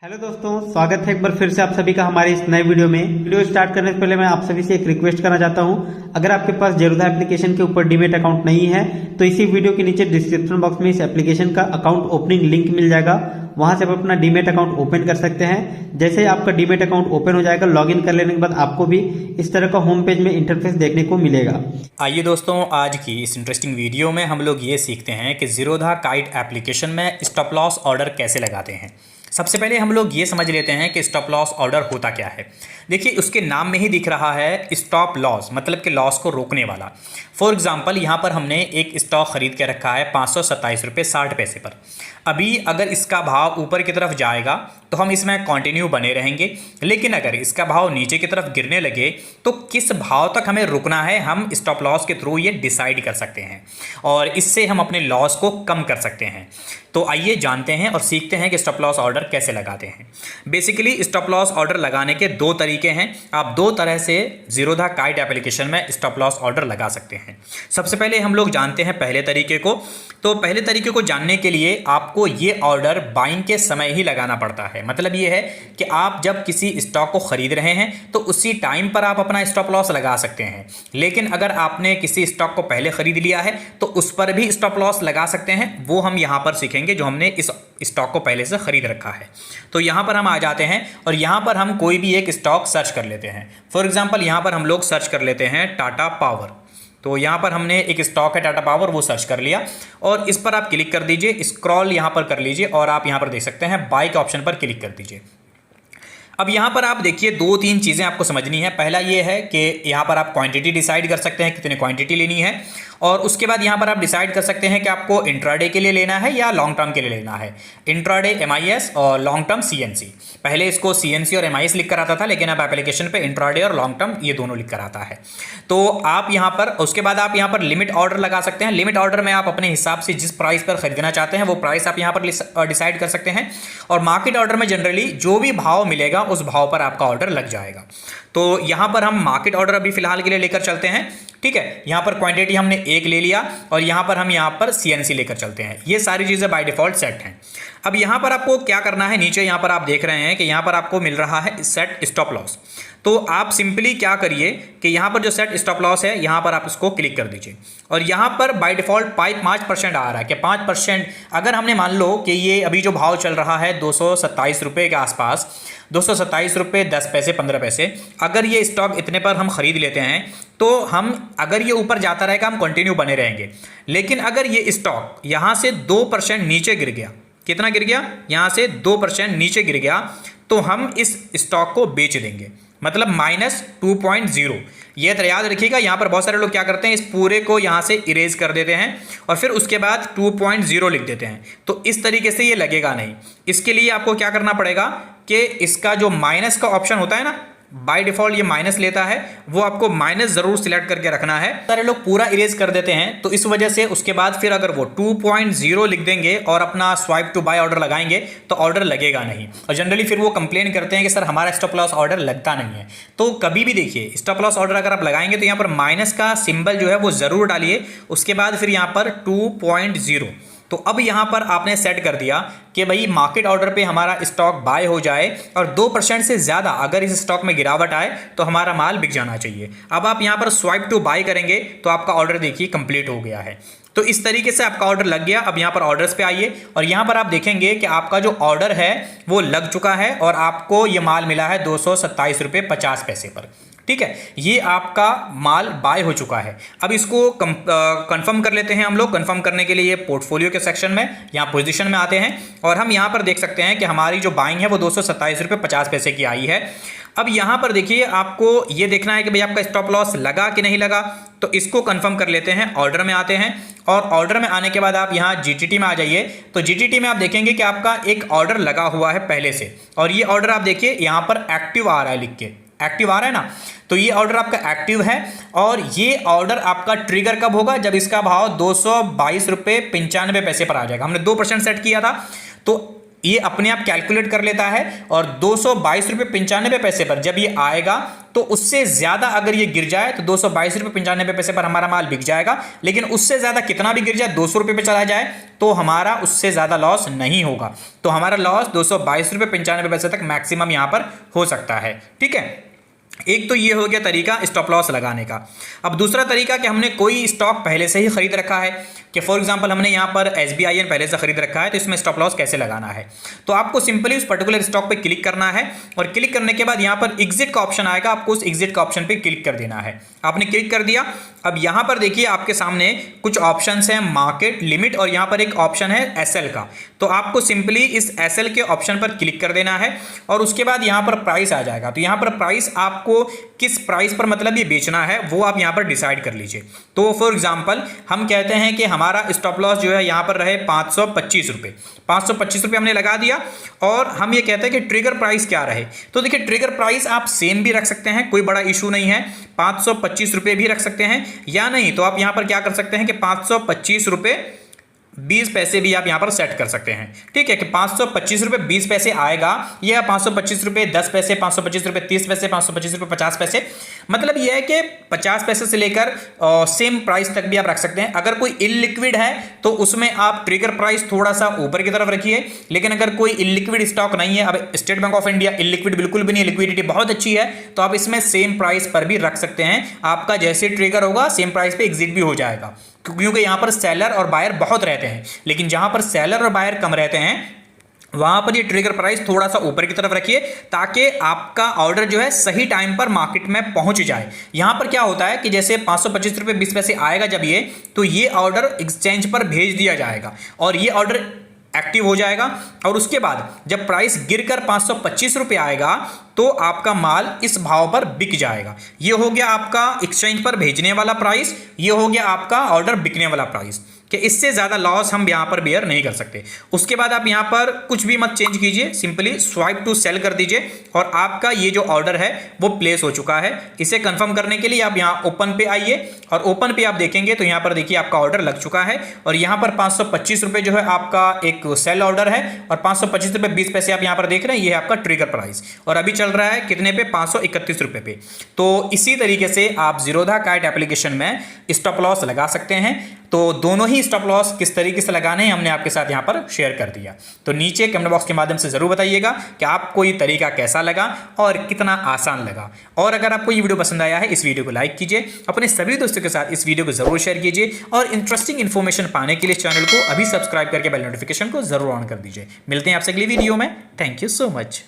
Hello दोस्तों, स्वागत है एक बार फिर से आप सभी का हमारे इस नए वीडियो में। वीडियो स्टार्ट करने से पहले मैं आप सभी से एक रिक्वेस्ट करना चाहता हूं, अगर आपके पास जेरोधा एप्लीकेशन के ऊपर डीमेट अकाउंट नहीं है तो इसी वीडियो के नीचे डिस्क्रिप्शन बॉक्स में इस एप्लीकेशन का अकाउंट ओपनिंग लिंक मिल जाएगा। वहां से आप अपना डीमेट अकाउंट ओपन कर सकते हैं। जैसे ही आपका डीमेट अकाउंट ओपन हो जाएगा, लॉगिन कर लेने के बाद आपको भी इस तरह का होम पेज में इंटरफेस देखने को मिलेगा। आइए दोस्तों, आज की इस इंटरेस्टिंग वीडियो में हम लोग ये सीखते हैं कि ज़ीरोधा काइट एप्लीकेशन में स्टॉप लॉस ऑर्डर कैसे लगाते हैं। सबसे पहले हम लोग ये समझ लेते हैं कि स्टॉप लॉस ऑर्डर होता क्या है। देखिए, उसके नाम में ही दिख रहा है स्टॉप लॉस, मतलब कि लॉस को रोकने वाला। फॉर एग्जांपल, यहाँ पर हमने एक स्टॉक खरीद के रखा है 527 रुपये 60 पैसे पर। अभी अगर इसका भाव ऊपर की तरफ जाएगा तो हम इसमें कंटिन्यू बने रहेंगे, लेकिन अगर इसका भाव नीचे की तरफ गिरने लगे तो किस भाव तक हमें रुकना है, हम स्टॉप लॉस के थ्रू ये डिसाइड कर सकते हैं और इससे हम अपने लॉस को कम कर सकते हैं। तो आइए जानते हैं और सीखते हैं कि स्टॉप लॉस ऑर्डर कैसे लगाते हैं। बेसिकली स्टॉप लॉस ऑर्डर लगाने के दो तरीके हैं। आप दो तरह से ज़ीरोधा काइट एप्लीकेशन में स्टॉप लॉस ऑर्डर लगा सकते हैं। सबसे पहले हम लोग जानते हैं पहले तरीके को। तो पहले तरीके को जानने के लिए आपको ये ऑर्डर बाइंग के समय ही लगाना पड़ता है। मतलब ये है कि आप जब किसी स्टॉक को खरीद रहे हैं तो उसी टाइम पर आप अपना स्टॉप लॉस लगा सकते हैं। लेकिन अगर आपने किसी स्टॉक को पहले खरीद लिया है तो उस पर भी स्टॉप लॉस लगा सकते हैं। वो हम यहाँ पर सीखेंगे जो हमने इस स्टॉक को पहले से खरीद रखा है। तो यहाँ पर हम आ जाते हैं और यहाँ पर हम कोई भी एक स्टॉक सर्च कर लेते हैं। फॉर एग्जाम्पल, यहाँ पर हम लोग सर्च कर लेते हैं टाटा पावर। तो यहाँ पर हमने एक स्टॉक है टाटा पावर, वो सर्च कर लिया और इस पर आप क्लिक कर दीजिए, स्क्रॉल यहाँ पर कर लीजिए और आप यहाँ पर देख सकते हैं बाय के ऑप्शन पर क्लिक कर दीजिए। अब यहाँ पर आप देखिए, दो तीन चीज़ें आपको समझनी है। पहला ये है कि यहाँ पर आप क्वांटिटी डिसाइड कर सकते हैं, कितनी क्वांटिटी लेनी है, और उसके बाद यहाँ पर आप डिसाइड कर सकते हैं कि आपको इंट्राडे के लिए लेना है या लॉन्ग टर्म के लिए लेना है। इंट्राडे MIS और लॉन्ग टर्म CNC। पहले इसको CNC और MIS लिख कर आता था, लेकिन अब एप्लीकेशन पे इंट्राडे और लॉन्ग टर्म ये दोनों लिख कर आता है। तो आप यहाँ पर, उसके बाद आप यहाँ पर लिमिट ऑर्डर लगा सकते हैं। लिमिट ऑर्डर में आप अपने हिसाब से जिस प्राइस पर खरीदना चाहते हैं वो प्राइस आप यहाँ पर डिसाइड कर सकते हैं। और मार्केट ऑर्डर में जनरली जो भी भाव मिलेगा उस भाव पर आपका ऑर्डर लग जाएगा। तो यहाँ पर हम मार्केट ऑर्डर अभी फिलहाल के लिए लेकर चलते हैं। ठीक है, यहाँ पर क्वांटिटी हमने एक ले लिया और यहाँ पर हम यहाँ पर CNC लेकर चलते हैं। ये सारी चीज़ें बाय डिफॉल्ट सेट हैं। अब यहाँ पर आपको क्या करना है, नीचे यहाँ पर आप देख रहे हैं कि यहाँ पर आपको मिल रहा है सेट स्टॉप लॉस। तो आप सिंपली क्या करिए कि यहाँ पर जो सेट स्टॉप लॉस है यहाँ पर आप इसको क्लिक कर दीजिए और यहाँ पर बाय डिफॉल्ट 5% आ रहा है कि 5%। अगर हमने मान लो कि ये अभी जो भाव चल रहा है 227 रुपये के आसपास, 227 रुपये 10 पैसे 15 पैसे, अगर ये स्टॉक इतने पर हम खरीद लेते हैं तो हम, अगर ये ऊपर जाता रहेगा हम कंटिन्यू बने रहेंगे। लेकिन अगर ये स्टॉक यहाँ से 2% नीचे गिर गया, कितना गिर गया, यहाँ से 2% नीचे गिर गया, तो हम इस स्टॉक को बेच देंगे, मतलब -2.0। ये तो याद रखिएगा। यहाँ पर बहुत सारे लोग क्या करते हैं, इस पूरे को यहाँ से इरेज कर देते हैं और फिर उसके बाद 2.0 लिख देते हैं। तो इस तरीके से ये लगेगा नहीं। इसके लिए आपको क्या करना पड़ेगा कि इसका जो माइनस का ऑप्शन होता है ना, बाय डिफॉल्ट ये माइनस लेता है, वो आपको माइनस जरूर सिलेक्ट करके रखना है। सारे लोग पूरा इरेज कर देते हैं, तो इस वजह से उसके बाद फिर अगर वो 2.0 लिख देंगे और अपना स्वाइप टू बाय ऑर्डर लगाएंगे तो ऑर्डर लगेगा नहीं। और जनरली फिर वो कंप्लेन करते हैं कि सर हमारा स्टॉप लॉस ऑर्डर लगता नहीं है। तो कभी भी देखिए, स्टॉप लॉस ऑर्डर अगर आप लगाएंगे तो यहाँ पर माइनस का सिंबल जो है वो जरूर डालिए, उसके बाद फिर यहाँ पर 2.0। तो अब यहाँ पर आपने सेट कर दिया कि भाई मार्केट ऑर्डर पे हमारा स्टॉक बाय हो जाए और 2% से ज़्यादा अगर इस स्टॉक में गिरावट आए तो हमारा माल बिक जाना चाहिए। अब आप यहाँ पर स्वाइप टू बाय करेंगे तो आपका ऑर्डर देखिए कंप्लीट हो गया है। तो इस तरीके से आपका ऑर्डर लग गया। अब यहाँ पर ऑर्डर्स पे आइए और यहाँ पर आप देखेंगे कि आपका जो ऑर्डर है वो लग चुका है और आपको ये माल मिला है 227 रुपये 50 पैसे पर। ठीक है, ये आपका माल बाय हो चुका है। अब इसको कंफर्म कर लेते हैं हम लोग। कंफर्म करने के लिए पोर्टफोलियो के सेक्शन में यहाँ पोजीशन में आते हैं और हम यहाँ पर देख सकते हैं कि हमारी जो बाइंग है वो 227 रुपये 50 पैसे की आई है। अब यहाँ पर देखिए, आपको ये देखना है कि भाई आपका स्टॉप लॉस लगा कि नहीं लगा, तो इसको कंफर्म कर लेते हैं। ऑर्डर में आते हैं और ऑर्डर में आने के बाद आप यहाँ GTT में आ जाइए। तो GTT में आप देखेंगे कि आपका एक ऑर्डर लगा हुआ है पहले से, और ये ऑर्डर आप देखिए यहाँ पर एक्टिव आ रहा है, लिख के एक्टिव आ रहा है ना। तो ये ऑर्डर आपका एक्टिव है और ये ऑर्डर आपका ट्रिगर कब होगा, जब इसका भाव 222 रुपये 95 पैसे पर आ जाएगा। हमने 2% सेट किया था, तो ये अपने आप कैलकुलेट कर लेता है और 222.95 पर जब ये आएगा तो उससे ज्यादा अगर ये गिर जाए तो 222.95 पर हमारा माल बिक जाएगा। लेकिन उससे ज्यादा कितना भी गिर जाए, 200 रुपये पे चला जाए तो हमारा उससे ज्यादा लॉस नहीं होगा। तो हमारा लॉस 222.95 तक मैक्सिमम यहां पर हो सकता है। ठीक है, एक तो ये हो गया तरीका स्टॉप लॉस लगाने का। अब दूसरा तरीका कि हमने कोई स्टॉक पहले से ही खरीद रखा है, कि फॉर एग्जांपल हमने यहाँ पर SBIN पहले से खरीद रखा है, तो इसमें स्टॉप लॉस कैसे लगाना है। तो आपको सिंपली उस पर्टिकुलर स्टॉक पे क्लिक करना है और क्लिक करने के बाद यहाँ पर एग्जिट का ऑप्शन आएगा, आपको उस एग्जिट का ऑप्शन पे क्लिक कर देना है। आपने क्लिक कर दिया। अब यहाँ पर देखिए आपके सामने कुछ ऑप्शन हैं, मार्केट, लिमिट और यहाँ पर एक ऑप्शन है SL का। तो आपको सिंपली इस SL के ऑप्शन पर क्लिक कर देना है और उसके बाद यहाँ पर प्राइस आ जाएगा। तो यहाँ पर प्राइस आपको किस प्राइस पर मतलब ये बेचना है वो आप यहाँ पर डिसाइड कर लीजिए। तो फॉर एग्जांपल हम कहते हैं कि हमारा स्टॉप लॉस जो है यहाँ पर रहे 525 रुपये। 525 रुपये हमने लगा दिया और हम ये कहते हैं कि ट्रिगर प्राइस क्या रहे। तो देखिए ट्रिगर प्राइस आप सेम भी रख सकते हैं, कोई बड़ा इशू नहीं है, 525 रुपये भी रख सकते हैं, या नहीं तो आप यहाँ पर क्या कर सकते हैं कि 525 रुपये 20 पैसे भी आप यहां पर सेट कर सकते हैं। ठीक है, कि 525 रुपये 20 पैसे आएगा या 525 रुपये 10 पैसे, 525 रुपये 30 पैसे, 525 रुपये 50 पैसे, मतलब यह है कि 50 पैसे से लेकर सेम प्राइस तक भी आप रख सकते हैं। अगर कोई इलिक्विड है तो उसमें आप ट्रिगर प्राइस थोड़ा सा ऊपर की तरफ रखिए, लेकिन अगर कोई इलिक्विड स्टॉक नहीं है, अब state bank of India illiquid बिल्कुल भी नहीं, लिक्विडिटी बहुत अच्छी है, तो आप इसमें सेम प्राइस पर भी रख सकते हैं। आपका जैसे ट्रिगर होगा सेम प्राइस पे एग्जिट भी हो जाएगा, क्योंकि यहां पर सेलर और बायर बहुत रहते हैं। लेकिन जहां पर सेलर और बायर कम रहते हैं वहां पर ये ट्रिगर प्राइस थोड़ा सा ऊपर की तरफ रखिए, ताकि आपका ऑर्डर जो है सही टाइम पर मार्केट में पहुंच जाए। यहां पर क्या होता है कि जैसे 525 रुपये 20 पैसे आएगा जब ये, तो ये ऑर्डर एक्सचेंज पर भेज दिया जाएगा और ये ऑर्डर एक्टिव हो जाएगा और उसके बाद जब प्राइस गिरकर 525 रुपये आएगा तो आपका माल इस भाव पर बिक जाएगा। ये हो गया आपका एक्सचेंज पर भेजने वाला प्राइस, ये हो गया आपका ऑर्डर बिकने वाला प्राइस, कि इससे ज़्यादा लॉस हम यहाँ पर बेयर नहीं कर सकते। उसके बाद आप यहाँ पर कुछ भी मत चेंज कीजिए, सिंपली स्वाइप टू सेल कर दीजिए और आपका ये जो ऑर्डर है वो प्लेस हो चुका है। इसे कंफर्म करने के लिए आप यहाँ ओपन पे आइए और ओपन पे आप देखेंगे तो यहाँ पर देखिए आपका ऑर्डर लग चुका है और यहाँ पर 525 रुपये जो है आपका एक सेल ऑर्डर है और 525 रुपये 20 पैसे आप यहाँ पर देख रहे हैं, ये है आपका ट्रिगर प्राइस और अभी चल रहा है कितने पे, 531 रुपये पे। तो इसी तरीके से आप ज़ीरोधा काइट एप्लीकेशन में स्टॉप लॉस लगा सकते हैं। तो दोनों ही स्टॉप लॉस किस तरीके से लगाने हैं हमने आपके साथ यहाँ पर शेयर कर दिया। तो नीचे कमेंट बॉक्स के माध्यम से जरूर बताइएगा कि आपको ये तरीका कैसा लगा और कितना आसान लगा। और अगर आपको ये वीडियो पसंद आया है, इस वीडियो को लाइक कीजिए, अपने सभी दोस्तों के साथ इस वीडियो को जरूर शेयर कीजिए और इंटरेस्टिंग इन्फॉर्मेशन पाने के लिए चैनल को अभी सब्सक्राइब करके बेल नोटिफिकेशन को जरूर ऑन कर दीजिए। मिलते हैं आपसे अगली वीडियो में। Thank you so much.